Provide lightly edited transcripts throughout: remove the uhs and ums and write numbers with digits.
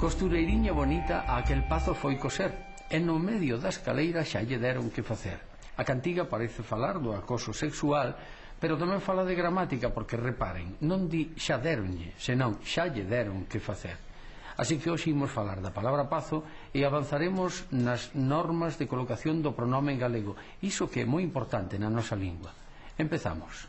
Costureiriña bonita a aquel pazo foi coser, e no medio da escaleira xa lle deron que facer. A cantiga parece falar do acoso sexual, pero tamén fala de gramática, porque reparen, non di xa deronlle, senón xa lle deron que facer. Así que hoxe imos falar da palabra pazo e avanzaremos nas normas de colocación do pronome galego, iso que é moi importante na nosa lingua. Empezamos.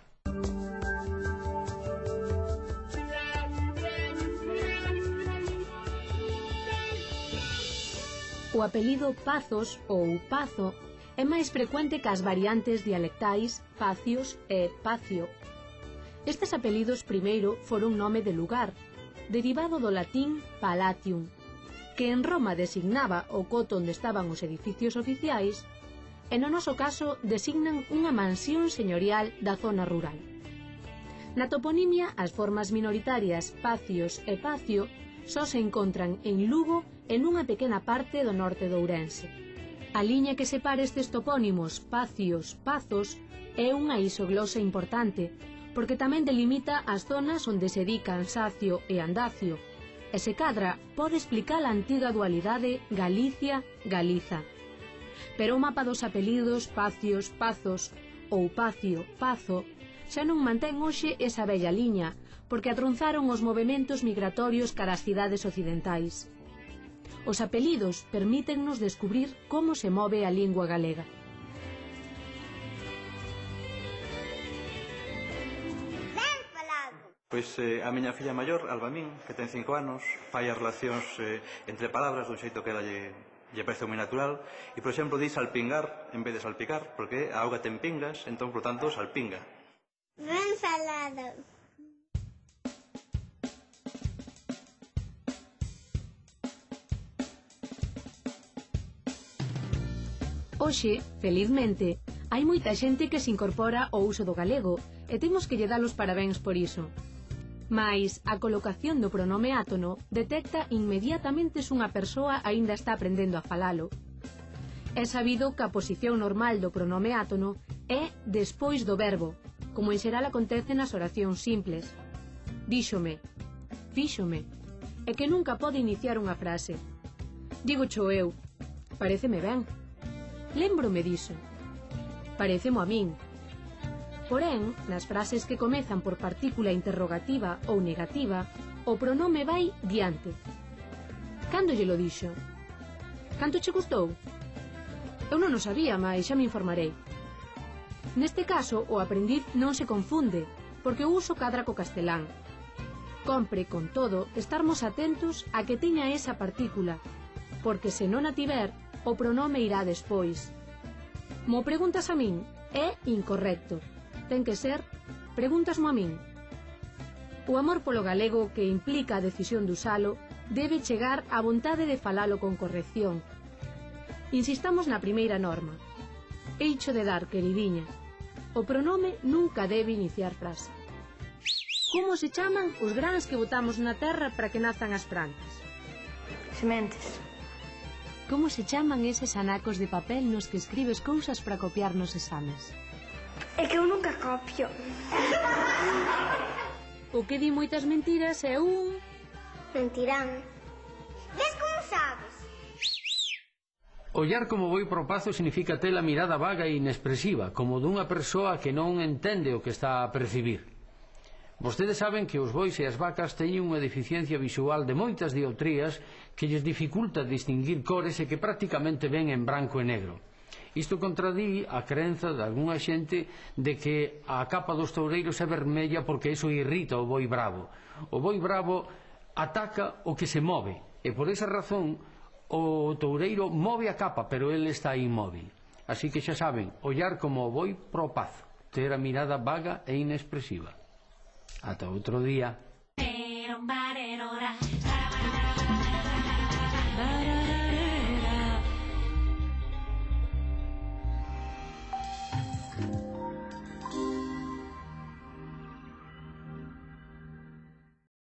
O apelido Pazos ou Pazo é máis frecuente que as variantes dialectais Pacios e Pacio. Estes apelidos primeiro foron nome de lugar, derivado do latín palatium, que en Roma designaba o coto onde estaban os edificios oficiais, e no noso caso designan unha mansión señorial da zona rural. Na toponimia, as formas minoritarias Pacios e Pacio só se encontran en Lugo e nunha pequena parte do norte de Ourense. A liña que separa estes topónimos Pacios, Pazos é unha isoglosa importante, porque tamén delimita as zonas onde se di Cansacio e Andacio, e se cadra pode explicar a antiga dualidade Galicia-Galiza. Pero o mapa dos apelidos Pacios, Pazos ou Pacio, Pazo xa non mantén hoxe esa bella liña, porque atronzaron os movementos migratorios cara as cidades occidentais. Os apelidos permítennos descubrir como se move a lingua galega. Ben falado! Pois a miña filla maior, Albamín, que ten 5 anos, fai as relacións entre palabras dun xeito que ela lle parece moi natural, e, por exemplo, di salpingar en vez de salpicar, porque a auga ten pingas, entón, por tanto, salpinga. Ben falado! Hoxe, felizmente, hai moita xente que se incorpora ao uso do galego e temos que lle dar os parabéns por iso. Mais a colocación do pronome átono detecta inmediatamente se unha persoa aínda está aprendendo a falalo. É sabido que a posición normal do pronome átono é despois do verbo, como en xeral acontece nas oracións simples. Díxome, fíxome, e que nunca pode iniciar unha frase. Dígocho eu, paréceme ben. Lémbrome diso. Parécemo a min. Porén, nas frases que comezan por partícula interrogativa ou negativa, o pronome vai diante. Cando lle lo dixo? Canto che custou? Eu non o sabía, mais xa me informarei. Neste caso, o aprendiz non se confunde, porque o uso cadra co castelán. Compre, con todo, estarmos atentos a que teña esa partícula, porque se non a tiver, o pronome irá despois. Mo preguntas a min, é incorrecto. Ten que ser, pregúntasmo a min. O amor polo galego que implica a decisión de usalo debe chegar á vontade de falalo con corrección. Insistamos na primeira norma. Eicho de dar, queridiña. O pronome nunca debe iniciar frase. Como se chaman os grans que botamos na terra para que nazan as plantas? Sementes. Como se chaman eses anacos de papel nos que escribes cousas para copiar nos exames? É que eu nunca copio. O que di moitas mentiras é un... Mentirán. Ves como sabes? Ollar como voi pro pazo significa ter a mirada vaga e inexpresiva, como dunha persoa que non entende o que está a percibir. Vostedes saben que os bois e as vacas teñen unha deficiencia visual de moitas dioptrías que lles dificulta distinguir cores e que prácticamente ven en branco e negro. Isto contradí a crenza de algunha xente de que a capa dos toureiros é vermella porque iso irrita o boi bravo. O boi bravo ataca o que se move e por esa razón o toureiro move a capa, pero ele está inmóvil. Así que xa saben, ollar como o boi pro pazo, ter a mirada vaga e inexpresiva. Ata outro día.